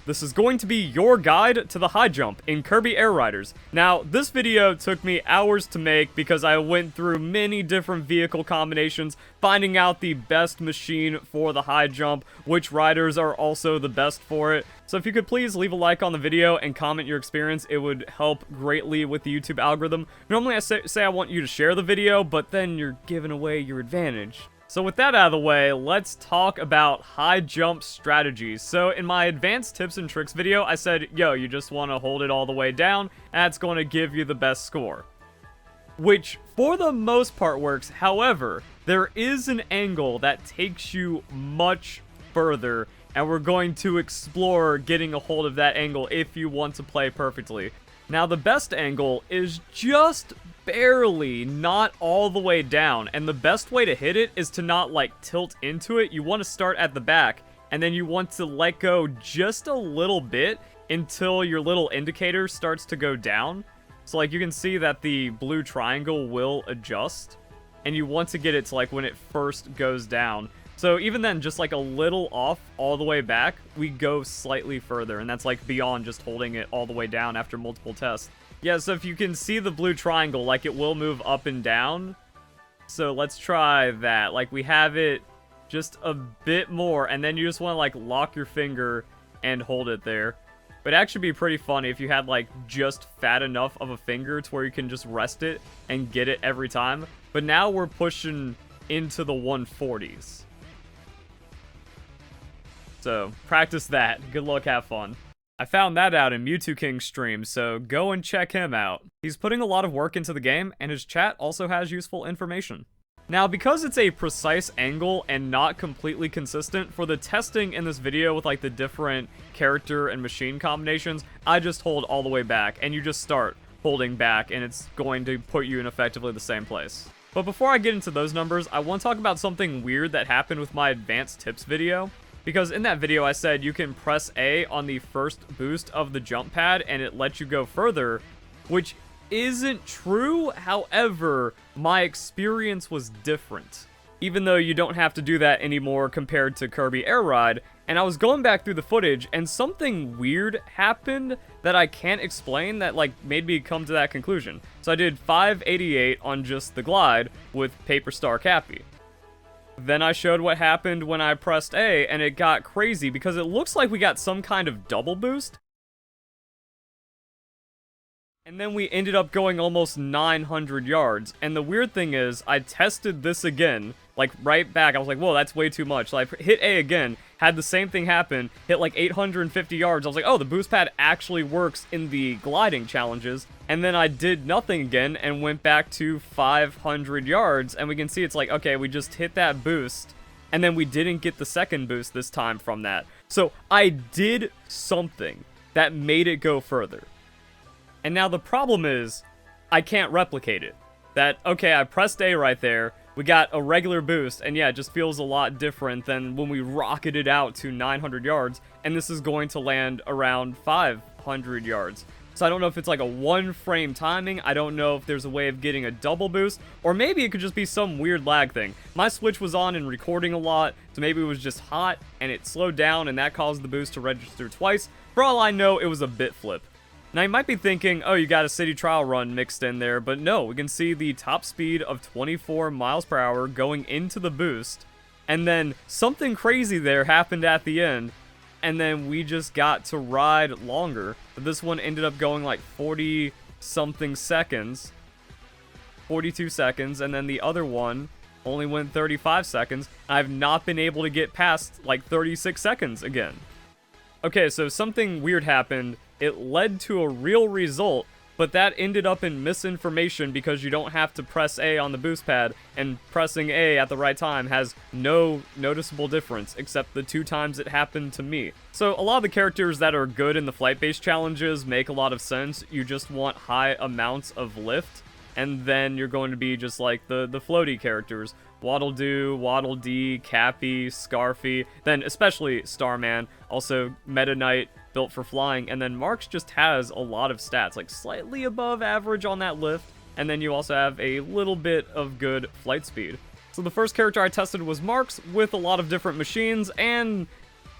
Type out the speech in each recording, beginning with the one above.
this is going to be your guide to the high jump in Kirby Air Riders. Now, this video took me hours to make because I went through many different vehicle combinations, finding out the best machine for the high jump, which riders are also the best for it. So if you could please leave a like on the video and comment your experience, it would help greatly with the YouTube algorithm. Normally I say I want you to share the video, but then you're giving away your advantage. So with that out of the way, let's talk about high jump strategies. So in my advanced tips and tricks video, I said, yo, you just want to hold it all the way down, and that's going to give you the best score. Which, for the most part, works. However, there is an angle that takes you much further, and we're going to explore getting a hold of that angle if you want to play perfectly. Now, the best angle is just barely not all the way down, and the best way to hit it is to not like tilt into it. You want to start at the back, and then you want to let go just a little bit until your little indicator starts to go down. So like you can see that the blue triangle will adjust, and you want to get it to like when it first goes down. So even then, just like a little off all the way back, we go slightly further, and that's like beyond just holding it all the way down after multiple tests. Yeah, so if you can see the blue triangle, like it will move up and down. So let's try that. Like we have it just a bit more, and then you just want to like lock your finger and hold it there. But it'd actually be pretty funny if you had like just fat enough of a finger to where you can just rest it and get it every time. But now we're pushing into the 140s. So practice that. Good luck, have fun. I found that out in Mewtwo King's stream, so go and check him out. He's putting a lot of work into the game, and his chat also has useful information. Now, because it's a precise angle and not completely consistent, for the testing in this video with like the different character and machine combinations, I just hold all the way back, and you just start holding back, and it's going to put you in effectively the same place. But before I get into those numbers, I want to talk about something weird that happened with my advanced tips video. Because in that video I said you can press A on the first boost of the jump pad and it lets you go further, which isn't true. However, my experience was different. Even though you don't have to do that anymore compared to Kirby Air Ride, and I was going back through the footage and something weird happened that I can't explain that like made me come to that conclusion. So I did 588 on just the glide with Paper Star Cappy. Then I showed what happened when I pressed A, and it got crazy because it looks like we got some kind of double boost. And then we ended up going almost 900 yards. And the weird thing is, I tested this again, like right back. I was like, whoa, that's way too much. So I hit A again, had the same thing happen, hit like 850 yards. I was like, oh, the boost pad actually works in the gliding challenges. And then I did nothing again and went back to 500 yards. And we can see it's like, okay, we just hit that boost. And then we didn't get the second boost this time from that. So I did something that made it go further. And now the problem is, I can't replicate it. That, okay, I pressed A right there, we got a regular boost, and yeah, it just feels a lot different than when we rocketed out to 900 yards, and this is going to land around 500 yards. So I don't know if it's like a one frame timing, I don't know if there's a way of getting a double boost, or maybe it could just be some weird lag thing. My Switch was on and recording a lot, so maybe it was just hot, and it slowed down, and that caused the boost to register twice. For all I know, it was a bit flip. Now, you might be thinking, oh, you got a city trial run mixed in there, but no, we can see the top speed of 24 miles per hour going into the boost, and then something crazy there happened at the end, and then we just got to ride longer. But this one ended up going like 40-something seconds, 42 seconds, and then the other one only went 35 seconds. I've not been able to get past like 36 seconds again. Okay, so something weird happened. It led to a real result, but that ended up in misinformation because you don't have to press A on the boost pad, and pressing A at the right time has no noticeable difference except the 2 times it happened to me. So a lot of the characters that are good in the flight-based challenges make a lot of sense. You just want high amounts of lift, and then you're going to be just like the floaty characters. Waddle Doo, Waddle Dee, Cappy, Scarfy, then especially Starman, also Meta Knight, built for flying, and then Marks just has a lot of stats, like slightly above average on that lift, and then you also have a little bit of good flight speed. So the first character I tested was Marks with a lot of different machines, and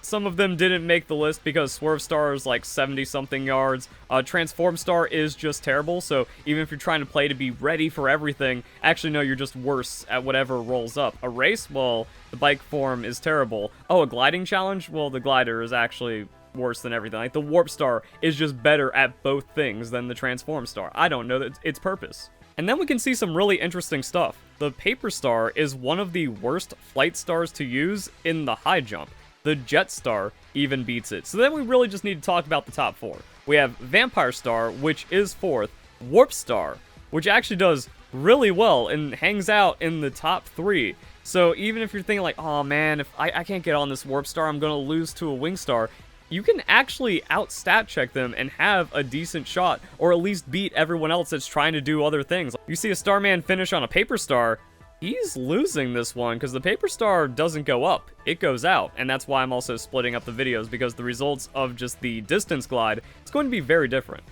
some of them didn't make the list because Swerve Star is like 70-something yards. Transform Star is just terrible, so even if you're trying to play to be ready for everything, actually no, you're just worse at whatever rolls up. A race? Well, the bike form is terrible. Oh, a gliding challenge? Well, the glider is actually worse than everything. Like, the Warp Star is just better at both things than the Transform Star. I don't know its purpose. And then we can see some really interesting stuff. The Paper Star is one of the worst flight stars to use in the high jump. The Jet Star even beats it. So then we really just need to talk about the top 4. We have Vampire Star, which is 4th, Warp Star, which actually does really well and hangs out in the top 3. So even if you're thinking like, oh man, if I can't get on this Warp Star, I'm gonna lose to a Wing Star, you can actually out-stat check them and have a decent shot, or at least beat everyone else that's trying to do other things. You see a Starman finish on a Paper Star, he's losing this one, because the Paper Star doesn't go up, it goes out, and that's why I'm also splitting up the videos, because the results of just the distance glide is going to be very different.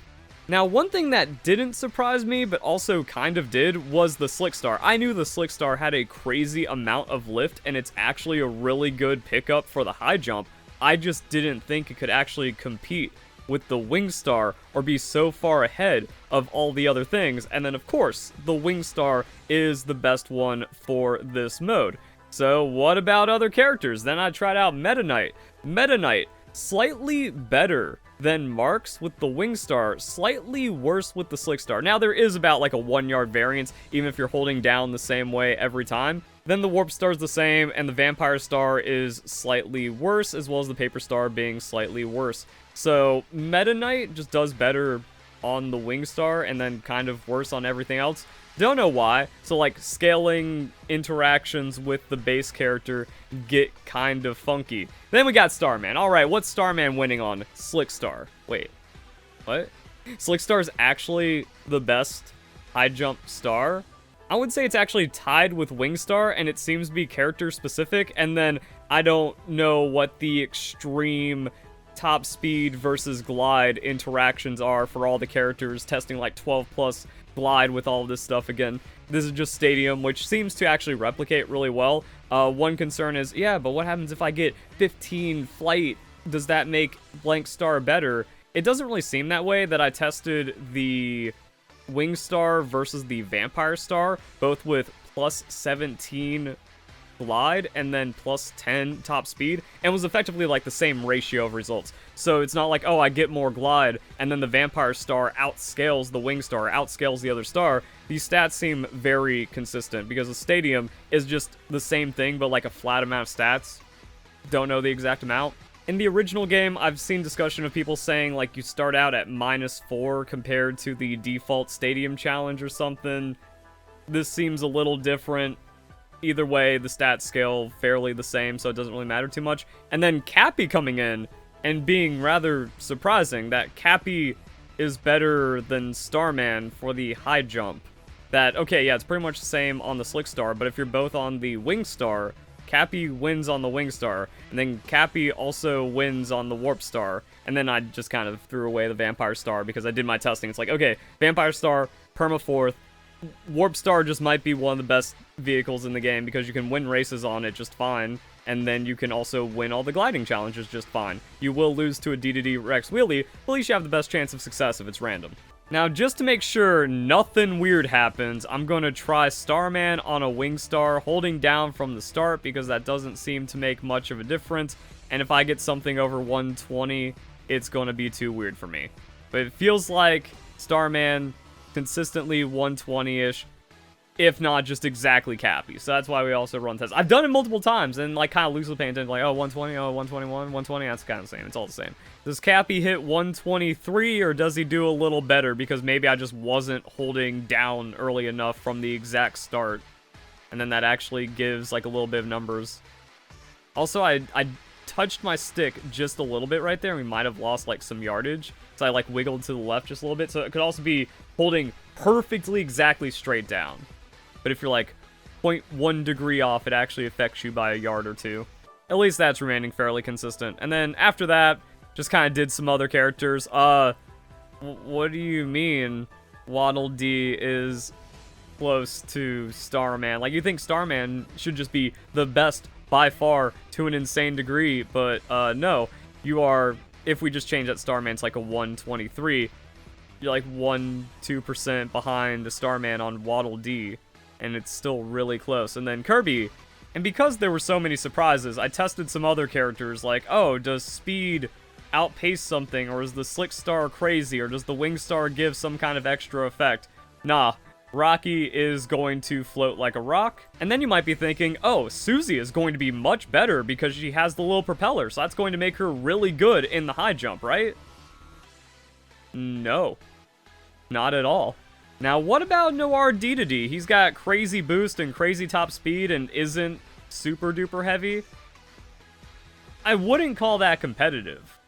Now, one thing that didn't surprise me, but also kind of did, was the Slick Star. I knew the Slick Star had a crazy amount of lift, and it's actually a really good pickup for the high jump. I just didn't think it could actually compete with the Wing Star or be so far ahead of all the other things. And then, of course, the Wing Star is the best one for this mode. So what about other characters? Then I tried out Meta Knight. Meta Knight, slightly better than Marks with the Wing Star, slightly worse with the Slick Star. Now, there is about like a 1-yard variance, even if you're holding down the same way every time. Then the Warp Star is the same, and the Vampire Star is slightly worse, as well as the Paper Star being slightly worse. So Meta Knight just does better on the Wing Star, and then kind of worse on everything else. Don't know why. So like scaling interactions with the base character get kind of funky. Then we got Starman. Alright, what's Starman winning on? Slick Star. Wait, what? Slick Star is actually the best high jump star? I would say it's actually tied with Wing Star, and it seems to be character specific, and then I don't know what the extreme top speed versus glide interactions are for all the characters, testing like 12 plus glide with all of this stuff again. This is just Stadium, which seems to actually replicate really well. One concern is, yeah, but what happens if I get 15 flight? Does that make Blank Star better? It doesn't really seem that way. That I tested the Wing Star versus the Vampire Star, both with plus 17 glide and then plus 10 top speed, and was effectively like the same ratio of results. So it's not like, oh, I get more glide and then the Vampire Star outscales the Wing Star, outscales the other star. These stats seem very consistent because the Stadium is just the same thing but like a flat amount of stats. Don't know the exact amount. In the original game, I've seen discussion of people saying, like, you start out at -4 compared to the default Stadium challenge or something. This seems a little different. Either way, the stats scale fairly the same, so it doesn't really matter too much. And then Cappy coming in and being rather surprising that Cappy is better than Starman for the high jump. That, okay, yeah, it's pretty much the same on the Slick Star, but if you're both on the Wing Star, Cappy wins on the Wing Star, and then Cappy also wins on the Warp Star, and then I just kind of threw away the Vampire Star because I did my testing. It's like, okay, Vampire Star, perma 4th, Warp Star just might be one of the best vehicles in the game because you can win races on it just fine, and then you can also win all the gliding challenges just fine. You will lose to a D2D Rex Wheelie, but at least you have the best chance of success if it's random. Now, just to make sure nothing weird happens, I'm going to try Starman on a Wing Star, holding down from the start, because that doesn't seem to make much of a difference, and if I get something over 120, it's going to be too weird for me. But it feels like Starman, consistently 120-ish, if not just exactly Cappy, so that's why we also run tests. I've done it multiple times, and like kind of loosely paying attention, like, oh, 120, oh, 121, 120, that's kind of the same, it's all the same. Does Cappy hit 123, or does he do a little better, because maybe I just wasn't holding down early enough from the exact start, and then that actually gives like a little bit of numbers. Also, I touched my stick just a little bit right there, and we might have lost like some yardage, so I like wiggled to the left just a little bit, so it could also be holding perfectly exactly straight down. But if you're like 0.1 degree off, it actually affects you by a yard or two. At least that's remaining fairly consistent. And then after that, just kind of did some other characters. What do you mean Waddle Dee is close to Starman? Like, you think Starman should just be the best by far to an insane degree, but no, you are, if we just change that Starman to like a 123, you're like 1-2% behind the Starman on Waddle Dee, and it's still really close. And then Kirby, and because there were so many surprises, I tested some other characters like, oh, does speed outpace something, or is the Slick Star crazy, or does the Wing Star give some kind of extra effect? Nah, Rocky is going to float like a rock. And then you might be thinking, oh, Susie is going to be much better because she has the little propeller, so that's going to make her really good in the high jump, right? No. Not at all. Now, what about Noir D2D? He's got crazy boost and crazy top speed and isn't super duper heavy. I wouldn't call that competitive.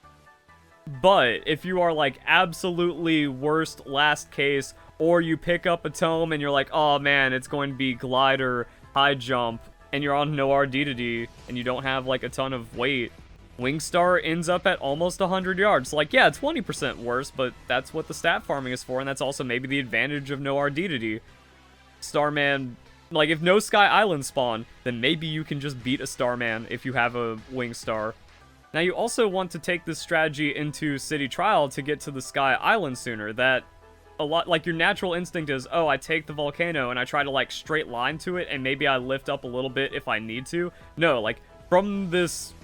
But if you are like absolutely worst last case, or you pick up a tome and you're like, oh man, it's going to be glider, high jump, and you're on Noir D2D and you don't have like a ton of weight, Wingstar ends up at almost 100 yards. Like, yeah, 20% worse, but that's what the stat farming is for, and that's also maybe the advantage of Noir D2D. Starman, like, if no Sky Island spawn, then maybe you can just beat a Starman if you have a Wingstar. Now, you also want to take this strategy into City Trial to get to the Sky Island sooner. That, a lot, like, your natural instinct is, oh, I take the volcano and I try to, like, straight line to it, and maybe I lift up a little bit if I need to. No, like, from this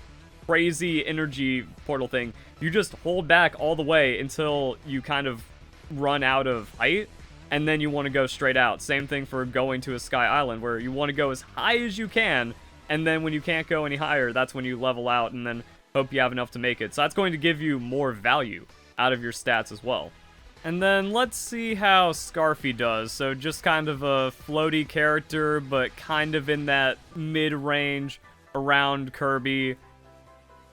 crazy energy portal thing, you just hold back all the way until you kind of run out of height, and then you want to go straight out. Same thing for going to a Sky Island, where you want to go as high as you can, and then when you can't go any higher, that's when you level out and then hope you have enough to make it. So that's going to give you more value out of your stats as well. And then let's see how Scarfy does. So just kind of a floaty character, but kind of in that mid-range around Kirby.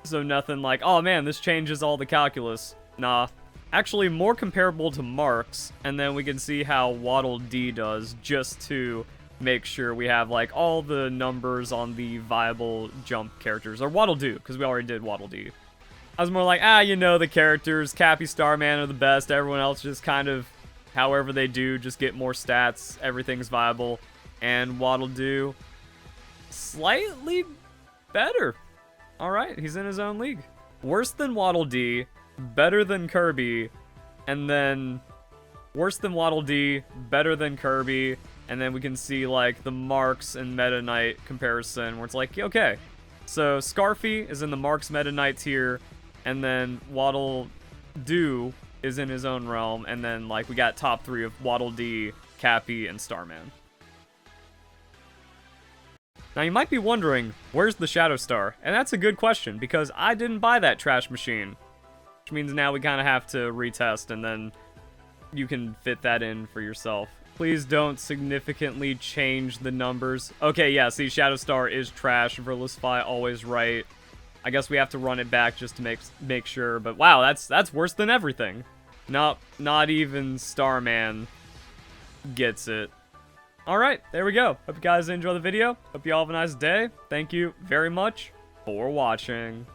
So nothing like, oh man, this changes all the calculus. Nah. Actually, more comparable to Mark's, and then we can see how Waddle Dee does, just to make sure we have, like, all the numbers on the viable jump characters. Or Waddle Doo, because we already did Waddle Dee. I was more like, you know, the characters, Cappy, Starman are the best, everyone else just kind of, however they do, just get more stats, everything's viable. And Waddle Doo, slightly better. Alright, he's in his own league. Worse than Waddle Dee, better than Kirby, and then worse than Waddle Dee, better than Kirby, and then we can see, like, the Marks and Meta Knight comparison, where it's like, okay, so Scarfy is in the Marks Meta Knight tier, and then Waddle Doo is in his own realm, and then, like, we got top 3 of Waddle Dee, Cappy, and Starman. Now, you might be wondering, where's the Shadow Star? And that's a good question, because I didn't buy that trash machine. Which means now we kind of have to retest, and then you can fit that in for yourself. Please don't significantly change the numbers. Okay, yeah, see, Shadow Star is trash. Verlisify always right. I guess we have to run it back just to make sure, but wow, that's worse than everything. Nope, not even Starman gets it. Alright, there we go. Hope you guys enjoy the video. Hope you all have a nice day. Thank you very much for watching.